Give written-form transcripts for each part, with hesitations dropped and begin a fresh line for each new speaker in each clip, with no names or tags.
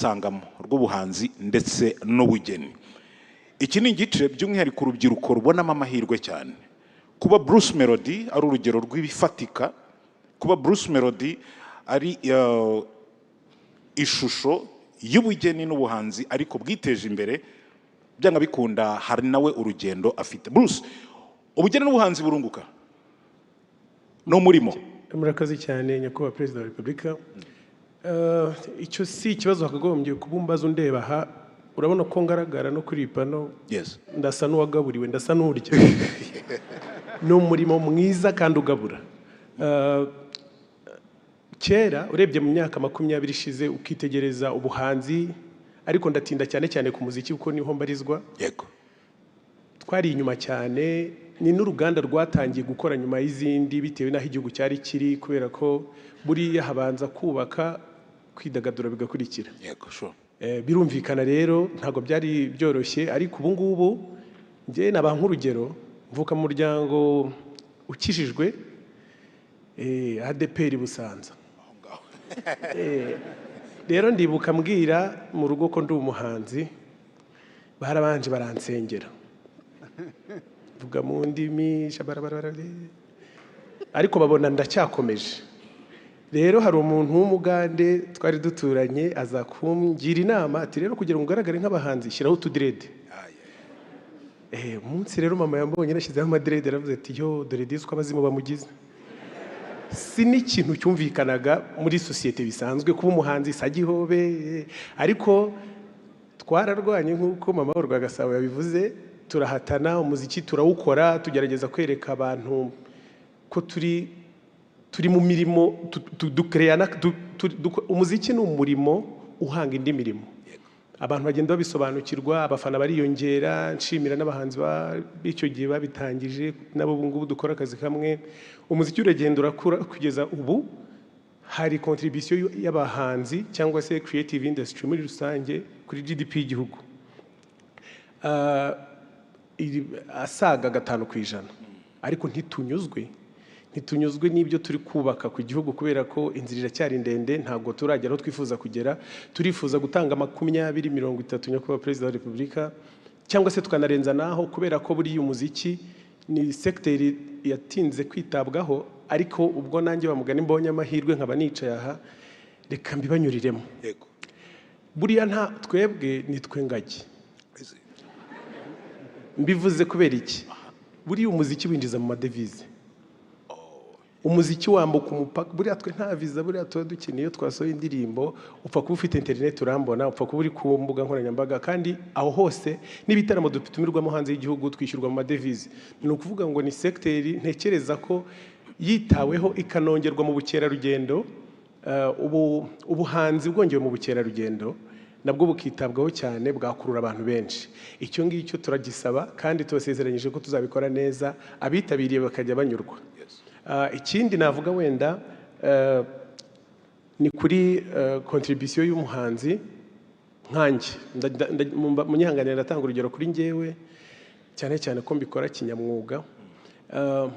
sangamo rw'ubuhanzi ndetse n'ubugeni. Iki ni igice by'umwihariko urubyiruko rubonamo amahirwe cyane. Kuba Bruce Melody ari urugero rw'ibifatika, kuba Bruce Melody ari ishusho y'ubugeni n'ubuhanzi ariko bwiteje imbere, byanga bikunda hari nawe urugendo afite. Bruce, ubugeni n'ubuhanzi burunguka no murimo.
Murakazi cyane nyakubahwa Perezida wa Repubulika. Icyo si ikibazo hakagombye kubumbaza undeba aha, urabona ko ngaragara no kuri pano.
Yes.
Ndasa n'uwagaburiwe, ndasa n'urya. Ni umurimo mwiza kandi ugabura. Kera urebye mu myaka 20 ishize ukitegereza ubuhanzi, ariko ndatinda cyane cyane ku muziki kuko niho mbarizwa.
Yego.
Twari inyuma cyane, ni n'uruganda rwatangiye gukora nyuma y'izindi bitewe n'aho igihugu cyari kiri, kubera ko buriya habanza kubaka kwidagadura bigakurikira.
Yego, sure.
Birumvikana rero ntago byari byoroshye, ariko ubu ngubu ngiye naba nk'urugero, mvuka mu muryango ukishijwe ADPR Busanza. Rero ndibuka mbwira mu rugo ko ndi umuhanzi, barabanje baransengera, vuga mu ndimi ariko babona ndacyakomeje. Rero hari umuntu w'umugande twari duturanye aza kumgira inama ati rero kugira ngo ugaragare nk'abahanzi shyiraho utudirede. Umunsi rero mama yambonye nashyizeho amadirede, aravuze ati yo dore disi ko abazimu bamugize. Si n'ikintu cyumvikanaga muri sosiyete bisanzwe kuba umuhanzi sagihobe, ariko twararwanye nk'uko mama wa Rwagasabo yabivuze, turahatana umuziki turawukora, tugerageza kwereka abantu ko turi mu mirimo dukreyana. Umuziki ni umurimo uhanga indi mirimo, abantu bagenda babisobanukirwa, abafana bariyongera. Nshimira n'abahanzi b'icyo gihe babitangije, nabo ubu ngubu dukora akazi kamwe. Umuziki uragenda urakura kugeza ubu hari contribution y'abahanzi cyangwa se creative industry muri rusange kuri GDP y'igihugu asaga 5%, ariko ntitunyuzwe n'ibyo turi kubaka ku gihugu, kubera ko inzira iracyari ndende, ntabwo turagera aho twifuza kugera. Turifuza gutanga 2030 nyakubahwa Perezida wa Repubulika, cyangwa se tukanarenza naho, kubera ko buri umuziki ni secteur yatinze kwitabwaho, ariko ubwo nanjye bamugana mbonye amahirwe nkaba nicaye aha, reka mbibanyuriremo.
Yego.
Buriya nta twebwe nitwe ngagi. Mbivuze kubera iki? Buriya umuziki winjiza mu madevize. Umuziki wambuka umupaka, buriya twe nta visa, buriya tuba dukeneye iyo twasohoye indirimbo, upfa kuba ufite internet urambona, upfa kuba uri ku mbuga nkoranyambaga, kandi aho hose n'ibitaramo dutumirwamo hanze y'igihugu twishyurwa mu madevize. Ni ukuvuga ngo ni secteur ntekereza ko yitaweho ikanongerwa mu bukerarugendo. Ubuhanzi bwongewe mu bukerarugendo nabwo bukitabwaho cyane, bwakurura abantu benshi. Icyo ngicyo turagisaba kandi tubasezeranyije ko tuzabikora neza, abitabiriye bakajya banyurwa. Ikindi navuga wenda ni kuri contribution y'umuhanzi nkanjye. Munyihanganira ndatanga urugero kuri njyewe, cyane cyane ko mbikora kinyamwuga.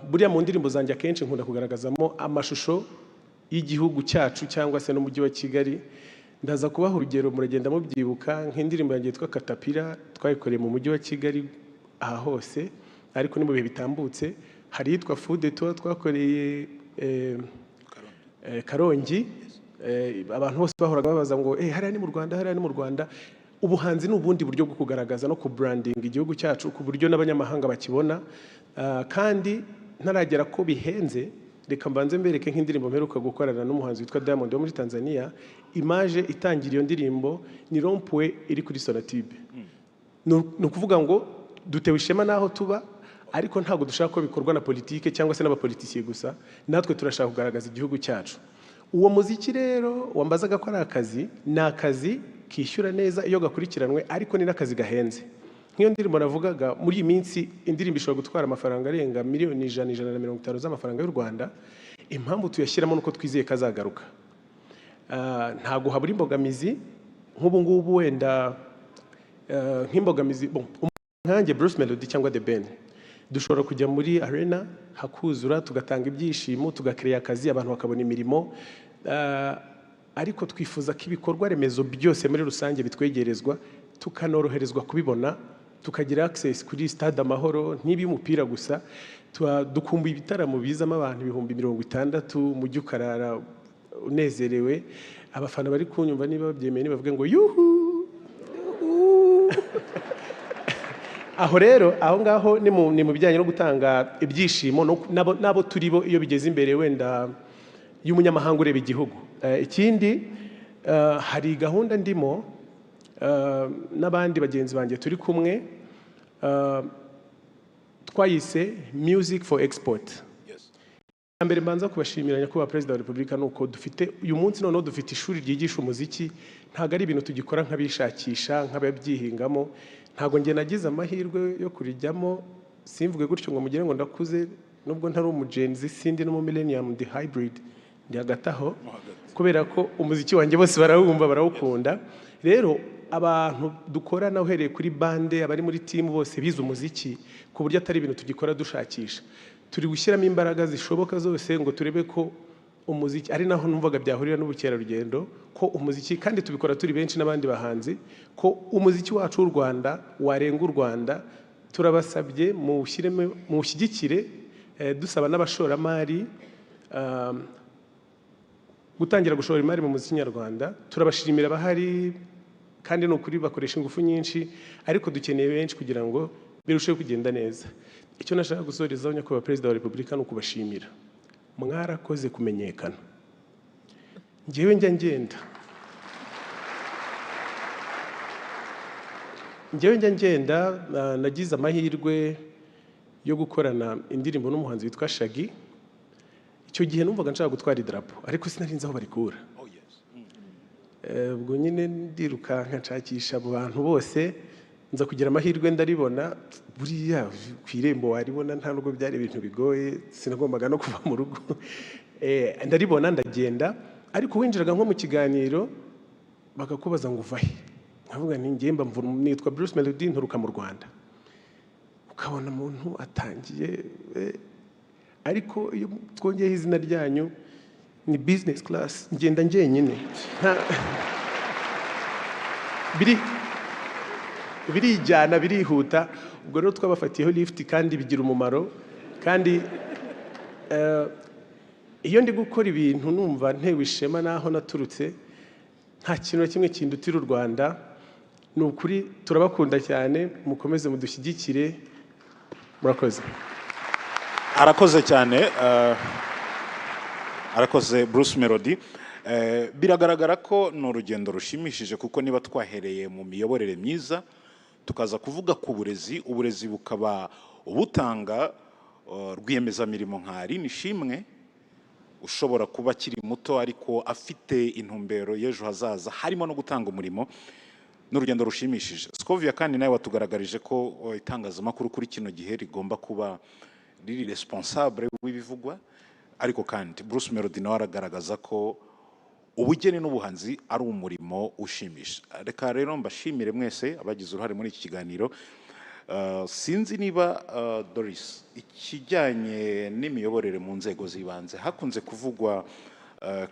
Buriya mu ndirimbo zanjye akenshi nkunda kugaragazamo amashusho y'igihugu cyacu cyangwa se n'umujyi wa Kigali. Ndaza kubaha urugero, muragenda mubyibuka, nk'indirimbo yanjye yitwa Katapira, twayikoreye mu mujyi wa Kigali aha hose, ariko ni mu bihe bitambutse. Hari yitwa Food Tour twakoreye Karongi. Abantu bose bahoraga babaza ngo hariya ni mu Rwanda, hariya ni mu Rwanda. Ubuhanzi ni ubundi buryo bwo kugaragaza no ku branding igihugu cyacu ku buryo n'abanyamahanga bakibona. Kandi ntaragera ko bihenze, reka mbanze mbereke nk'indirimbo mperuka gukorana n'umuhanzi witwa Diamond wo muri Tanzania. Image itangira iyo ndirimbo ni rond-point iri kuri Sonatube. Ni ukuvuga ngo dutewe ishema naho tuba, ariko ntabwo dushaka ko bikorwa na politike cyangwa se n'abapolitisiye gusa, natwe turashaka kugaragaza igihugu cyacu. Uwo muziki rero wambazaga ko ari akazi, ni akazi kishyura neza iyo gakurikiranwe, ariko ni n'akazi gahenze. Nk'iyo ndirimbo navugaga, muri iyi minsi indirimbo ishobora gutwara amafaranga arenga miliyoni 150 z'amafaranga y'u Rwanda. Impamvu tuyashyiramo nuko twizeye kazagaruka. Ntago habura imbogamizi nk'ubu ngubu, wenda nk'imbogamizi nkanjye Bruce Melody cyangwa The Ben, dushobora kujya muri arena hakuzura, tugatanga ibyishimo, tugakrera akazi, abantu bakabona imirimo. ariko twifuza ko ibikorwa remezo byose muri rusange bitwegerezwa tukanoroherezwa kubibona tukagira access kuri stade Amahoro n'iby'umupira gusa dukumbuye ibitaramo bizamo abantu 60,000 mu gikarara unezerewe abafana bari kunyumva niba babyemeye bavuga ngo yuhu aho rero aho ngaho ni mu bijyanye no gutanga ibyishimo nabo turibo iyo bigeze imbere wenda y'umunyamahanga ureba igihugu ikindi hari gahunda ndimo n'abandi bagenzi banjye turi kumwe twayise Music for Export. Mbere mbanza kubashimira nyakubahwa Perezida wa Repubulika nuko dufite uyu munsi noneho dufite ishuri ryigisha umuziki ntago ari ibintu tugikora nk'abishakisha nk'ababyihingamo ntago nge nagize amahirwe yo kurijyamo simvuge gutyo ngo mugire ngo ndakuze nubwo ntari umugenzi sindi no mu millennium the hybrid ndi hagataho kubera ko umuziki wanjye bose barawumva barawukunda rero abantu dukorana uhereye kuri bande abari muri team bose bize umuziki ku buryo atari ibintu tugikora dushakisha turi gushyiramo imbaraga zishoboka zose ngo turebe ko umuziki ari naho numvaga byahurira n'ubukerarugendo ko umuziki kandi tubikora turi benshi n'abandi bahanzi ko umuziki wacu w'u Rwanda warenga u Rwanda turabasabye mu ushyigikire dusaba n'abashoramari gutangira gushora imari mu muziki nyarwanda turabashimira bahari kandi no kuri bakoresha ingufu nyinshi ariko dukeneye benshi kugira ngo birusheho kugenda neza icyo nashaka gusorezaho nyakubahwa Perezida wa Repubulika no kubashimira mwarakoze kumenyekana njyewe njya ngenda nagize amahirwe yo gukorana indirimbo n'umuhanzi witwa Shaggy icyo gihe numvaga nshaka gutwara idarapo ariko sinarinzi aho barikura ubwo nyine ndirukanka nshakisha abo bantu bose nza kugira amahirwe ndaribona buriya ku irembo waribona nta nubwo byari ibintu bigoye sinagombaga no kuva mu rugo ndaribona ndagenda ariko winjiraga nko mu kiganiro bakakubaza ngo uvahe nkavuga nti ngiye mba nitwa Bruce Melody nturuka mu Rwanda ukabona umuntu atangiye ariko iyo twongeyeho izina ryanyu ni business class ngenda njyenyine birijyana birihuta ubwo rero twabafatiyeho lift kandi bigira umumaro kandi iyo ndi gukora ibintu numva ntewe ishema naho naturutse nta kintu na kimwe kindutira u Rwanda ni ukuri turabakunda cyane mukomeze mudushyigikire murakoze
arakoze cyane arakoze Bruce Melody biragaragara ko ni urugendo rushimishije kuko niba twahereye mu miyoborere myiza tukaza kuvuga ku uburezi bukaba ubutanga rwiyemezamirimo nk'ari nishimwe ushobora kuba akiri muto ariko afite intumbero y'ejo hazaza harimo no gutanga umurimo n'urugendo rushimishije Scovia kandi nawe watugaragarije ko itangazamakuru kuri kino gihe rigomba kuba riri responsable w'ibivugwa ariko kandi Bruce Melody nawe aragaragaza ko ubugeni n'ubuhanzi ari umurimo ushimisha reka rero mbashimire mwese abagize uruhare muri iki kiganiro sinzi niba Doris ikijyanye n'imiyoborere mu nzego z'ibanze hakunze kuvugwa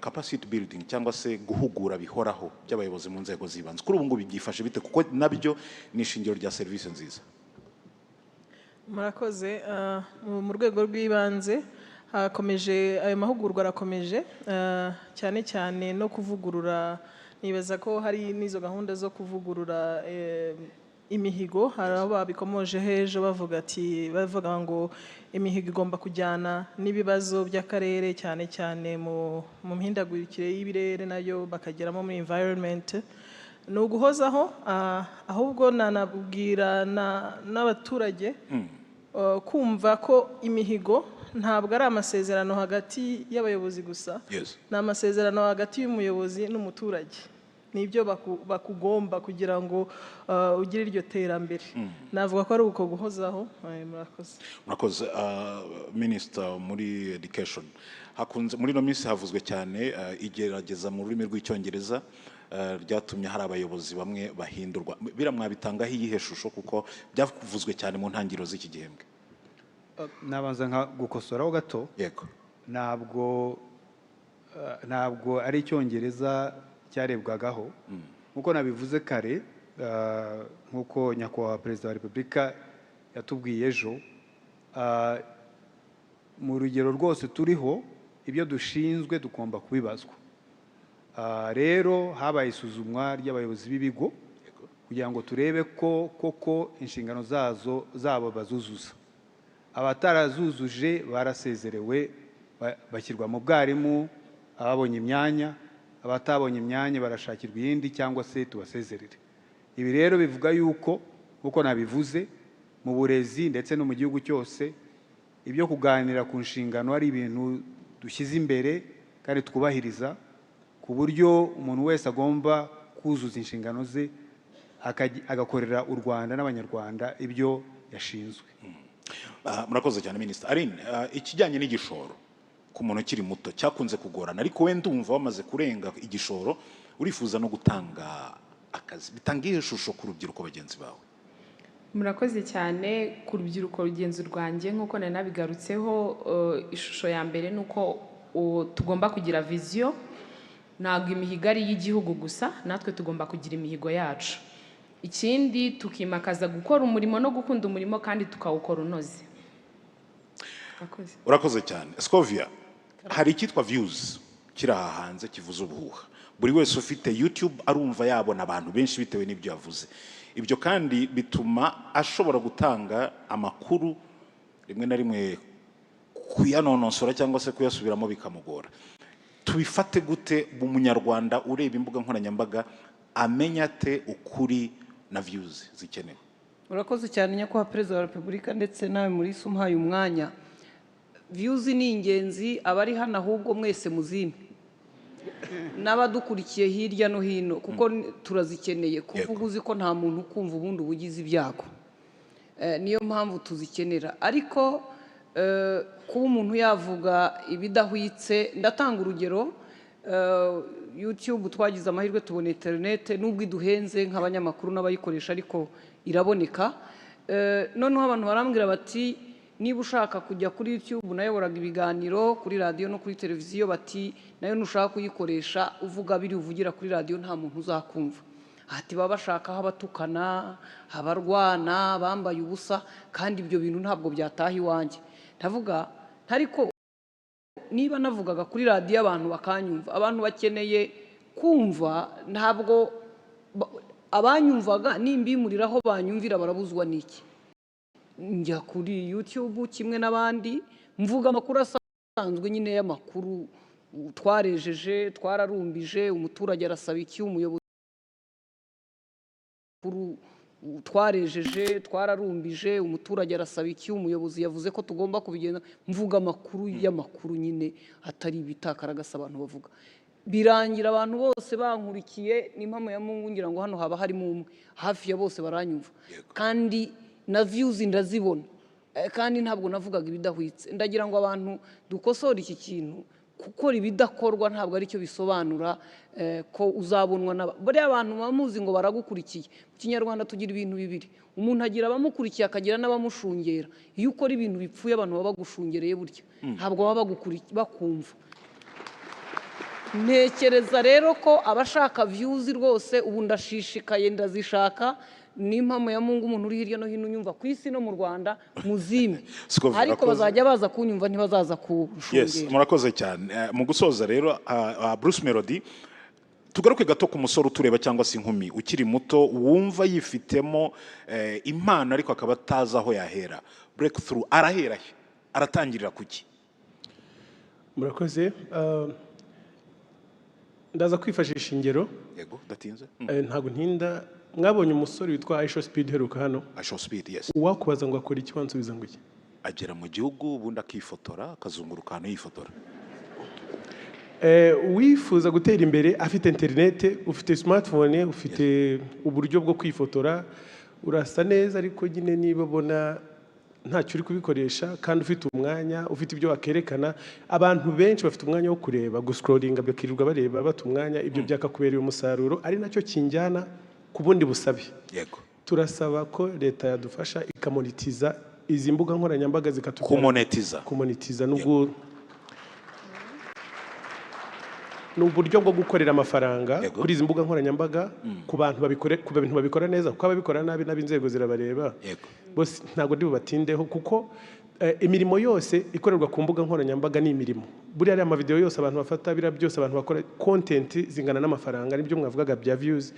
capacity building cyangwa se guhugura bihoraho by'abayobozi mu nzego z'ibanze kuri ubu ngubu byifashe bite kuko nabyo ni ishingiro rya serivisi nziza
murakoze mu rwego rw'ibanze hakomeje ayo mahugurwa arakomeje cyane cyane no kuvugurura nibaza ko hari n'izo gahunda zo kuvugurura imihigo hari aho babikomoje hejo bavuga ngo imihigo igomba kujyana n'ibibazo by'akarere cyane cyane mu mihindagurikire y'ibirere nayo bakageramo muri environment ni uguhozaho ahubwo nanabwira n'abaturage kumva ko imihigo ntabwo ari amasezerano hagati y'abayobozi gusa ni amasezerano hagati y'umuyobozi n'umuturage nibyo bakugomba kugira ngo ugire iryo terambere navuga ko ari uko guhozaho
murakoze Minister muri education hakunze muri no minsi havuzwe cyane igerageza mu rurimi rw'icyongereza ryatumye hari abayobozi bamwe bahindurwa biramwabitangaho iyihe shusho kuko byavuzwe cyane mu ntangiriro z'iki gihembwe
nabanza nka gukosoraho gato
yego
ntabwo ntabwo ari icyongereza cyarebwagaho nk'uko nabivuze kare, nk'uko nyakubahwa perezida wa repubulika yatubwiye ejo, mu rugero rwose turiho ibyo dushinzwe tugomba kubibazwa. Rero habaye isuzumwa ry'abayobozi b'ibigo kugira ngo turebe ko koko inshingano zabo bazuzuza. Abatarazuzuje barasezerewe bashyirwa mu bwarimu, ababonye imyanya, abatabonye imyanya barashakirwa iyindi cyangwa se tubasezerere. Ibi rero bivuga yuko uko nabivuze mu burezi ndetse no mu gihugu cyose ibyo kuganira ku nshingano ari ibintu dushyize imbere kandi twubahiriza, ku buryo umuntu wese agomba kuzuza inshingano ze agakorera u Rwanda n'abanyarwanda ibyo yashinzwe.
Murakoze cyane Minisitiri. Aline, ikijyanye n'igishoro ku muntu ukiri muto cyakunze kugorana, ariko we ndumva wamaze kurenga igishoro, urifuza no gutanga akazi. Bitanga ihe shusho ku rubyiruko bagenzi bawe?
Murakoze cyane. Ku rubyiruko rugenzi rwanjye nk'uko nari nabigarutseho, ishusho ya mbere nuko tugomba kugira vision, ntabwo imihigo ari y'igihugu gusa, natwe tugomba kugira imihigo yacu. Ikindi tukimakaza gukora umurimo no gukunda umurimo kandi tukawukora unoze.
Urakoze cyane. Scovia, hari icyitwa views kiri aha hanze kivuze ubuhuha. Buri wese ufite YouTube arumva yabona abantu benshi bitewe n'ibyo yavuze. Ibyo kandi bituma ashobora gutanga amakuru rimwe na rimwe kuyanonosora cyangwa se kuyasubiramo bikamugora. Tubifate gute umunyarwanda ureba imbuga nkoranyambaga amenya ate ukuri na views zikenewe?
Urakoze cyane nyakubahwa perezida wa repubulika ndetse nawe muri sumuhaye umwanya. Views ni ingenzi, abari hano ahubwo mwese muzime n'abadukurikiye hirya no hino kuko turazikeneye. Kuvuga uzi ko nta muntu ukumva ubundi ubugize ibyago, niyo mpamvu tuzikenera. Ariko kuba umuntu yavuga ibidahwitse, ndatanga urugero. YouTube twagize amahirwe tubona internet, nubwo iduhenze nk'abanyamakuru n'abayikoresha ariko iraboneka. Noneho abantu barambwira bati niba ushaka kujya kuri YouTube, nayoboraga ibiganiro kuri radio no kuri televiziyo, bati nayo nushaka kuyikoresha uvuga biri uvugira kuri radio nta muntu uzakumva. Ati baba bashaka abatukana, abarwana, bambaye ubusa, kandi ibyo bintu ntabwo byataha iwanjye. Ndavuga ariko niba navugaga kuri radio abantu bakanyumva, abantu bakeneye kumva, ntabwo abanyumvaga nimbimuriraho banyumvira barabuzwa n'iki? Njya kuri YouTube kimwe n'abandi mvuga amakuru asanzwe nyine y'amakuru, twarejeje, twararumbije, umuturage arasaba iki, umuyobozi twarejeje, twararumbije, umuturage arasaba iki, umuyobozi yavuze ko tugomba kubigenda. Mvuga amakuru y'amakuru nyine atari ibitakaragasa abantu bavuga. Birangira abantu bose bankurikiye, n'impamo ya Mungu ngira ngo hano haba harimo umwe, hafi ya bose baranyumva kandi na views ndazibona, kandi ntabwo navugaga ibidahwitse. Ndagira ngo abantu dukosora iki kintu, gukora ibidakorwa ntabwo ari cyo bisobanura ko uzabonwa buriya abantu bamuzi ngo baragukurikiye. Mu Kinyarwanda tugira ibintu bibiri, umuntu agira abamukurikiye akagira n'abamushungera. Iyo ukora ibintu bipfuye abantu baba bagushungereye burya, ntabwo baba bakumva. Ntekereza rero ko abashaka views rwose ubu ndashishikaye, ndazishaka. N'impamo ya Mungu umuntu uri hirya no hino unyumva ku isi no mu Rwanda muzime, ariko bazajya baza kunyumva ntibazaza kushungera.
Yes, murakoze cyane. Mu gusoza rero, Bruce Melody, tugaruke gato ku musoro utureba cyangwa se inkumi ukiri muto wumva yifitemo impano ariko akaba atazi aho yahera. Breakthrough arahera he? Aratangirira kuki?
Murakoze. Ndaza kwifashisha ingero.
Yego, datinze.
Ntago ntinda. Mwabonye umusore witwa Aisha Speed heruka hano?
Aisha Speed, yes.
Wakubaza ngo akora iki, wansubiza ngo iki?
Agera mu gihugu ubundi akifotora, akazunguruka hano yifotora.
Wifuza gutera imbere afite internet, ufite smartphone, ufite uburyo bwo kwifotora, urasa neza, ariko nyine niba bona ntacyo uri kubikoresha kandi ufite umwanya, ufite ibyo wakerekana, abantu benshi bafite umwanya wo kureba, guscrollinga bakirirwa bareba bata umwanya, ibyo byakakubereye umusaruro, ari nacyo kinjyana ku bundi busabe.
Yego.
Turasaba ko leta yadufasha ikamonetiza izi mbuga nkoranyambaga zikatugera
kumonetiza
nubwo ni uburyo bwo gukorera amafaranga
Yego.
kuri izi mbuga nkoranyambaga ku bantu babikora neza, kuko ababikora nabi n'ab'inzego zirabareba.
Yego.
Bose ntabwo ndi bubatindeho kuko imirimo yose ikorerwa ku mbuga nkoranyambaga ni imirimo. Buriya ariya amavideo yose abantu bafata, biriya byose abantu bakora content zingana n'amafaranga, nibyo mwavugaga bya views.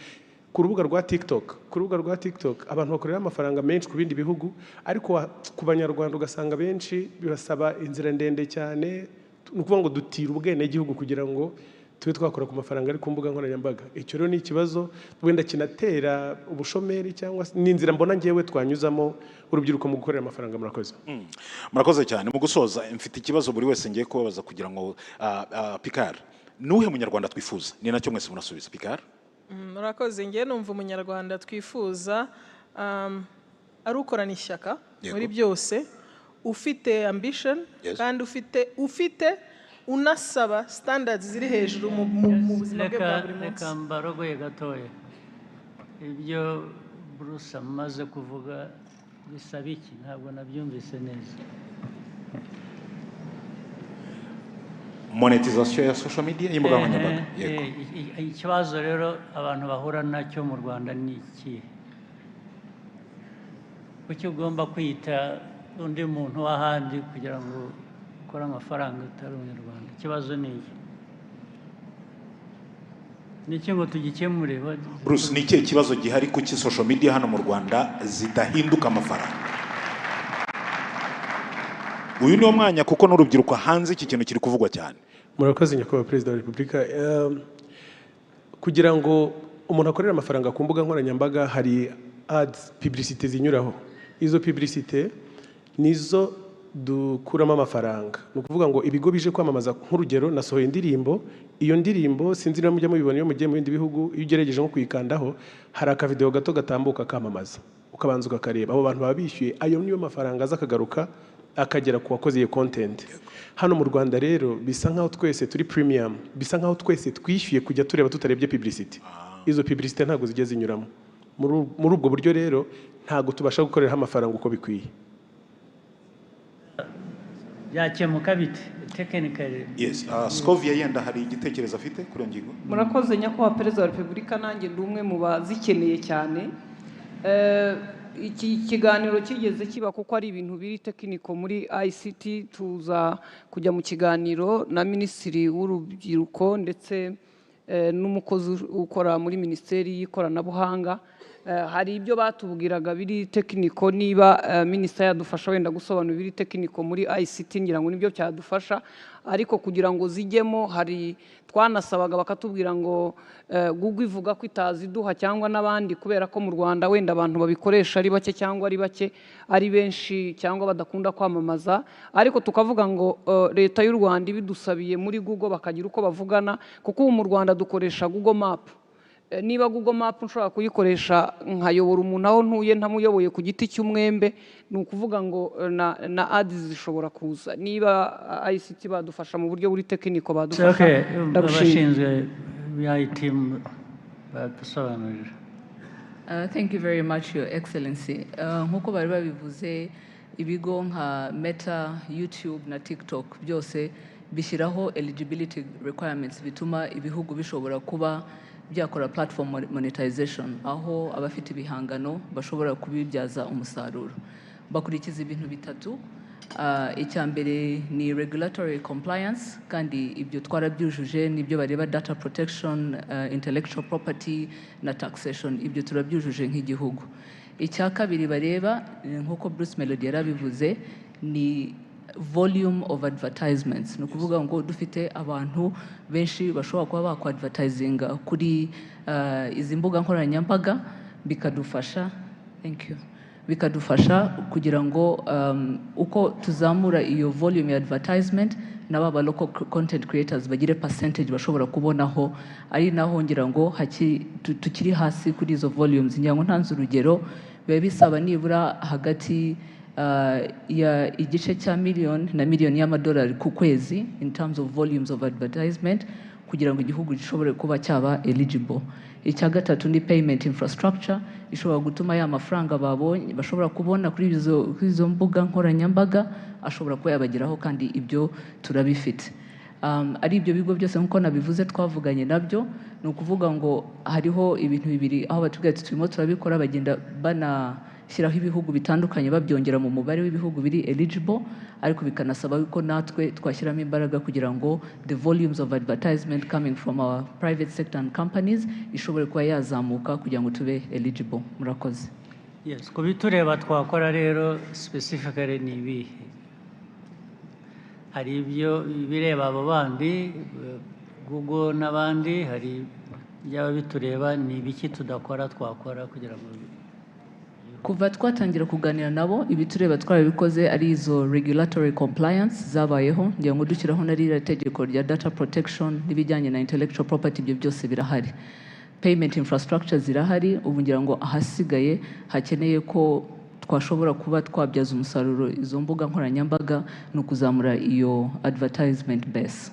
Ku rubuga rwa TikTok abantu bakorera amafaranga menshi ku bindi bihugu, ariko ku banyarwanda ugasanga benshi bibasaba inzira ndende cyane. Ni ukuvuga ngo dutira ubwenegihugu kugira ngo tube twakora ku mafaranga ari ku mbuga nkoranyambaga. Icyo rero ni ikibazo wenda kinatera ubushomeri, cyangwa n'inzira mbona ngewe twanyuzamo urubyiruko mu gukorera amafaranga. Murakoze.
Murakoze cyane. Mu gusoza mfite ikibazo buri wese ngiye kubabaza kugira ngo Picard, nuhe munyarwanda twifuza? Ni nacyo mwese munasubiza. Picard.
Murakoze. Ngiye numva umunyarwanda twifuza ari ukorana ishyaka muri byose, ufite ambition, kandi ufite unasaba standards ziri hejuru mu buzima bwe bwa buri munsi.
Reka mbarogoye gatoya. Ibyo Bruce amaze kuvuga bisaba iki? Ntabwo nabyumvise neza.
Monetization ya social media y'imbuga nkoranyambaga.
Ikibazo rero abantu bahura nacyo mu Rwanda ni iki? Kuki ugomba kwita undi muntu w'ahandi kugira ngo ukore amafaranga utari umunyarwanda? Ikibazo ni iki? Ni iki ngo tugikemure?
Bruce, ni ikihe kibazo gihari kuki social media hano mu Rwanda zidahinduka amafaranga? Uyu ni umwanya kuko n'urubyiruko hanze iki kintu kiri kuvugwa cyane.
Murakoze nyakubahwa Perezida wa Repubulika. Kugira ngo umuntu akorere amafaranga ku mbuga nkoranyambaga hari ads, publicité zinyuraho. Izo publicité nizo dukuramo amafaranga. Ni ukuvuga ngo ibigo bije kwamamaza, nk'urugero nasohoye indirimbo, iyo ndirimbo sinzi niba mujya mubibona iyo mugiye mu bindi bihugu, iyo ugerageje nko kuyikandaho hari akavideo gato gatambuka kamamaza, ukabanza ukakareba. Abo bantu baba bishyuye, ayo niyo mafaranga aza akagaruka akagera ku wakoze iyo content. Hano mu Rwanda rero bisa nkaho twese turi premium, bisa nkaho twese twishyuye kujya tureba tutarebye publicity. Izo publicity ntabwo zijya zinyuramo. Muri ubwo buryo rero ntabwo tubasha gukorera amafaranga uko bikwiye.
Byakemuka bite technically?
Yes, Scovia yenda hari igitekerezo afite kuri ngingo.
Murakoze nyakubahwa Perezida wa Repubulika, nanjye ndi umwe mu bazikeneye cyane. Iki kiganiro kigeze kiba kuko ari ibintu biri tekiniko muri ICT. Tuza kujya mu kiganiro na Minisitiri w'Urubyiruko ndetse n'umukozi ukora muri Minisiteri y'Ikoranabuhanga. Hari ibyo batubwiraga biri tekiniko, niba Minisitiri yadufasha wenda gusobanura biri tekiniko muri ICT ngira ngo nibyo cyadufasha, ariko kugira ngo zijyemo hari twanasabaga bakatubwira ngo Google ivuga ko itaziduha cyangwa n'abandi, kubera ko mu Rwanda wenda abantu babikoresha ari bake cyangwa ari bake ari benshi cyangwa badakunda kwamamaza, ariko tukavuga ngo leta y'u Rwanda ibidusabiye muri Google bakagira uko bavugana, kuko ubu mu Rwanda dukoresha Google Map. Niba Google Map nshobora kuyikoresha nkayobora umuntu aho ntuye ntamuyoboye ku giti cy'umwembe, ni ukuvuga ngo na ads zishobora kuza. Niba ICT badufasha mu buryo buri tekiniko badufasha.
Abashinzwe IT badusobanurira.
Thank you very much, Your Excellency. Nk'uko bari babivuze, ibigo nka Meta, YouTube na TikTok byose bishyiraho eligibility requirements bituma ibihugu bishobora kuba byakora platform monetization, aho abafite ibihangano bashobora kubibyaza umusaruro. Bakurikiza ibintu bitatu. Icya mbere ni regulatory compliance, kandi ibyo twarabyujuje, nibyo bareba data protection, intellectual property na taxation, ibyo turabyujuje nk'igihugu. Icya kabiri bareba, nk'uko Bruce Melody yarabivuze, ni volume of advertisements. Ni ukuvuga ngo dufite abantu benshi bashobora kuba bakwadvertisinga kuri izi mbuga nkoranyambaga, bikadufasha bikadufasha kugira ngo uko tuzamura iyo volume ya advertisement, n'aba local content creators bagire percentage bashobora kubonaho, ari naho ngira ngo tukiri hasi kuri izo volumes. Ngira ngo ntanze urugero, biba bisaba nibura hagati ya igice cya miliyoni na miliyoni y'amadolari ku kwezi in terms of volumes of advertisement, kugira ngo igihugu gishobore kuba cyaba eligible. Icya gatatu ni payment infrastructure, ishobora gutuma ya mafaranga babonye bashobora kubona kuri izo mbuga nkoranyambaga ashobora kuba yabageraho, kandi ibyo turabifite. ari ibyo bigo byose nk'uko nabivuze twavuganye nabyo ni ukuvuga ngo hariho ibintu bibiri aho batubwira ati turimo turabikora bagenda banashyiraho ibihugu bitandukanye babyongera mu mubare w'ibihugu biri eligible ariko bikanasaba yuko natwe twashyiramo imbaraga kugira ngo the volumes of advertisement coming from our private sector and companies ishobore kuba yazamuka kugira ngo tube eligible. Murakoze.
Yes, ku bitureba twakora rero specifically ni ibihe? Hari ibyo bireba abo bandi Google n'abandi, hari byaba bitureba ni ibiki tudakora twakora kugira ngo
kuva twatangira kuganira nabo ibitureba twarabikoze ari izo regulatory compliance zabayeho ngira ngo dushyiraho na ririya tegeko rya data protection n'ibijyanye na intellectual property ibyo byose birahari. Payment infrastructure zirahari ubu ngira ngo ahasigaye hakeneye ko twashobora kuba twabyaza umusaruro izo mbuga nkoranyambaga no kuzamura iyo advertisement base.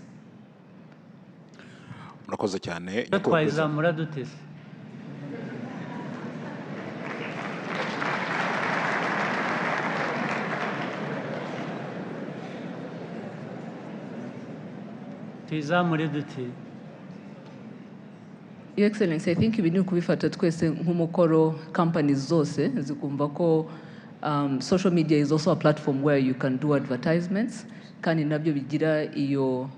Murakoze cyane.
Twayizamura dutese. Tuyizamure dute?
Your Excellency, I think ibi ni kubifata twese nk'umukoro companies zose zikumva ko social media is also a platform where you can do advertisements kandi nabyo bigira iyo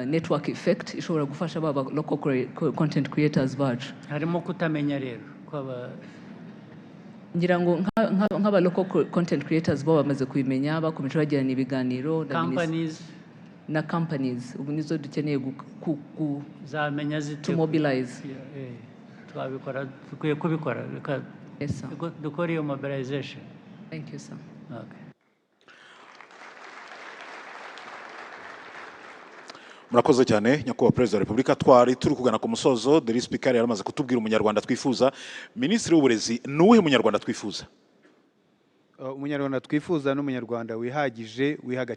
network effect ishobora gufasha baba local content creators bacu.
Harimo kutamenya rero kwaba
ngira ngo nk'aba local content creators bo bamaze kubimenya bakomeje bagirana ibiganiro na companies ubu nizo dukeneye
zamenya zite
to mobilize.
Twabikora dukwiye kubikora
Yes, sir.
dukora iyo mobilization.
Thank you, sir.
Okay.
Murakoze cyane nyakubahwa Perezida wa Repubulika. Twari turi kugana ku musozo. The Speaker yaramaze kutubwira umunyarwanda twifuza. Minisitiri w'uburezi nuwe munyarwanda twifuza?
Umunyarwanda twifuza n'umunyarwanda wihagije wihaga